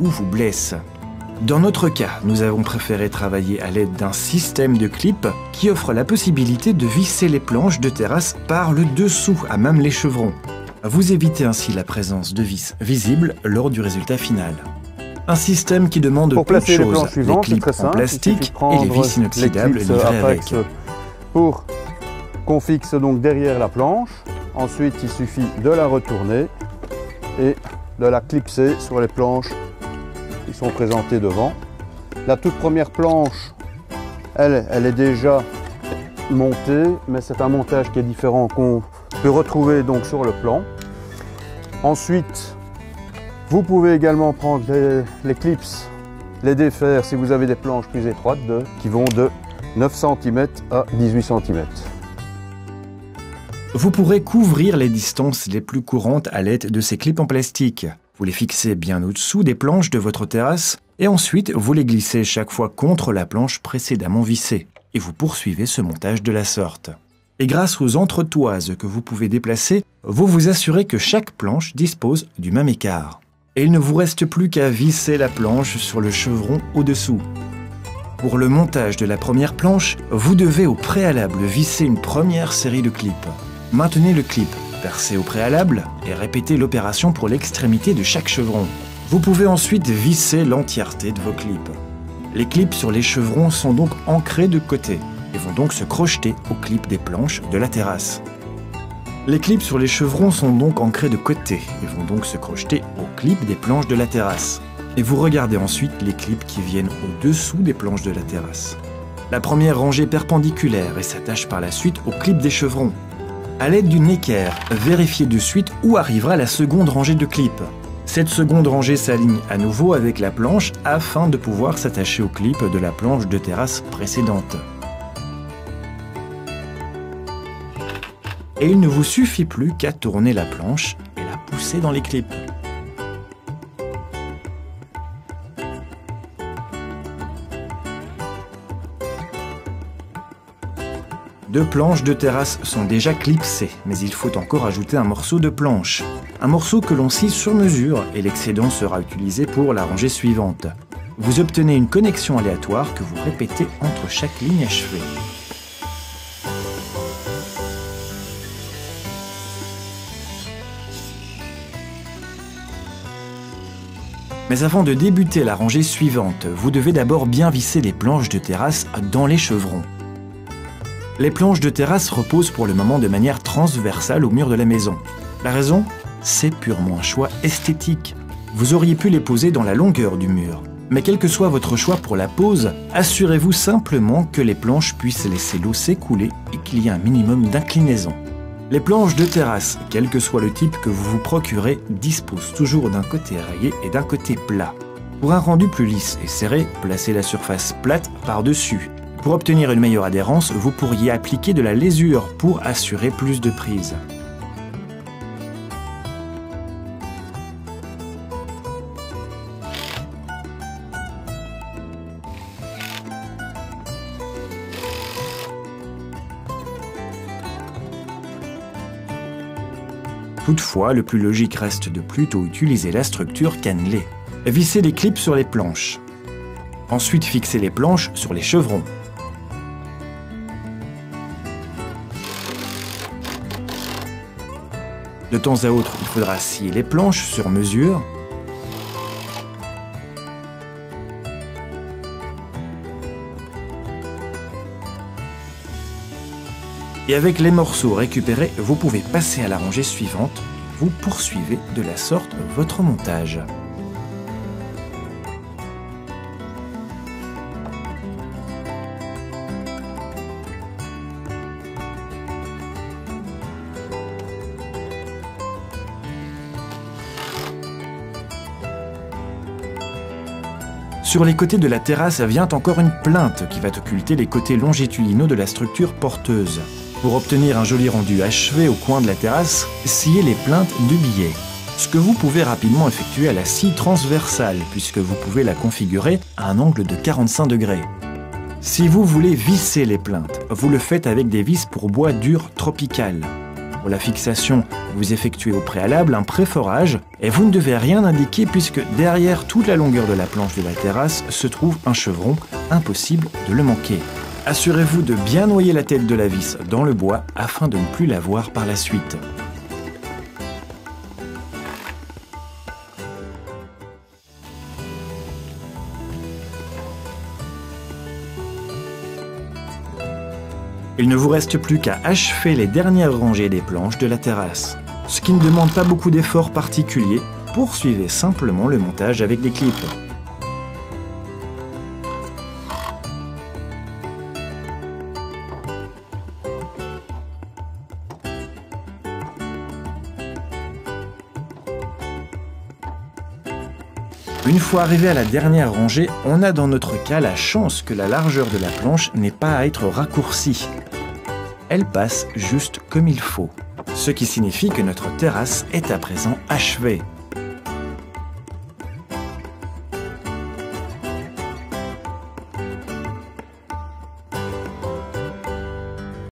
ou vous blesse. Dans notre cas, nous avons préféré travailler à l'aide d'un système de clips qui offre la possibilité de visser les planches de terrasse par le dessous, à même les chevrons. Vous évitez ainsi la présence de vis visibles lors du résultat final. Un système qui demande peu de choses, les clips en plastique et les vis inoxydables livrés avec. Pour qu'on fixe donc derrière la planche, ensuite il suffit de la retourner et de la clipser sur les planches qui sont présentées devant. La toute première planche, elle est déjà montée, mais c'est un montage qui est différent qu'on peut retrouver donc sur le plan. Ensuite, vous pouvez également prendre les clips, les défaire si vous avez des planches plus étroites qui vont de 9 cm à 18 cm. Vous pourrez couvrir les distances les plus courantes à l'aide de ces clips en plastique. Vous les fixez bien au-dessous des planches de votre terrasse et ensuite vous les glissez chaque fois contre la planche précédemment vissée et vous poursuivez ce montage de la sorte. Et grâce aux entretoises que vous pouvez déplacer, vous vous assurez que chaque planche dispose du même écart. Et il ne vous reste plus qu'à visser la planche sur le chevron au-dessous. Pour le montage de la première planche, vous devez au préalable visser une première série de clips. Maintenez le clip percé au préalable et répétez l'opération pour l'extrémité de chaque chevron. Vous pouvez ensuite visser l'entièreté de vos clips. Les clips sur les chevrons sont donc ancrés de côté et vont donc se crocheter aux clips des planches de la terrasse. Les clips sur les chevrons sont donc ancrés de côté et vont donc se crocheter aux clips des planches de la terrasse. Et vous regardez ensuite les clips qui viennent au-dessous des planches de la terrasse. La première rangée perpendiculaire et s'attache par la suite aux clips des chevrons. À l'aide d'une équerre, vérifiez de suite où arrivera la seconde rangée de clips. Cette seconde rangée s'aligne à nouveau avec la planche afin de pouvoir s'attacher aux clips de la planche de terrasse précédente. Et il ne vous suffit plus qu'à tourner la planche et la pousser dans les clips. Deux planches de terrasse sont déjà clipsées, mais il faut encore ajouter un morceau de planche. Un morceau que l'on scie sur mesure et l'excédent sera utilisé pour la rangée suivante. Vous obtenez une connexion aléatoire que vous répétez entre chaque ligne achevée. Mais avant de débuter la rangée suivante, vous devez d'abord bien visser les planches de terrasse dans les chevrons. Les planches de terrasse reposent pour le moment de manière transversale au mur de la maison. La raison? C'est purement un choix esthétique. Vous auriez pu les poser dans la longueur du mur. Mais quel que soit votre choix pour la pose, assurez-vous simplement que les planches puissent laisser l'eau s'écouler et qu'il y ait un minimum d'inclinaison. Les planches de terrasse, quel que soit le type que vous vous procurez, disposent toujours d'un côté rayé et d'un côté plat. Pour un rendu plus lisse et serré, placez la surface plate par-dessus. Pour obtenir une meilleure adhérence, vous pourriez appliquer de la lésure pour assurer plus de prise. Toutefois, le plus logique reste de plutôt utiliser la structure cannelée. Vissez les clips sur les planches. Ensuite, fixez les planches sur les chevrons. De temps à autre, il faudra scier les planches sur mesure. Et avec les morceaux récupérés, vous pouvez passer à la rangée suivante. Vous poursuivez de la sorte votre montage. Sur les côtés de la terrasse vient encore une plinthe qui va occulter les côtés longitudinaux de la structure porteuse. Pour obtenir un joli rendu achevé au coin de la terrasse, sciez les plinthes de billets. Ce que vous pouvez rapidement effectuer à la scie transversale, puisque vous pouvez la configurer à un angle de 45 degrés. Si vous voulez visser les plinthes, vous le faites avec des vis pour bois dur tropical. Pour la fixation, vous effectuez au préalable un préforage et vous ne devez rien indiquer puisque derrière toute la longueur de la planche de la terrasse se trouve un chevron, impossible de le manquer. Assurez-vous de bien noyer la tête de la vis dans le bois afin de ne plus la voir par la suite. Il ne vous reste plus qu'à achever les dernières rangées des planches de la terrasse. Ce qui ne demande pas beaucoup d'efforts particuliers, poursuivez simplement le montage avec des clips. Une fois arrivé à la dernière rangée, on a dans notre cas la chance que la largeur de la planche n'ait pas à être raccourcie. Elle passe juste comme il faut. Ce qui signifie que notre terrasse est à présent achevée.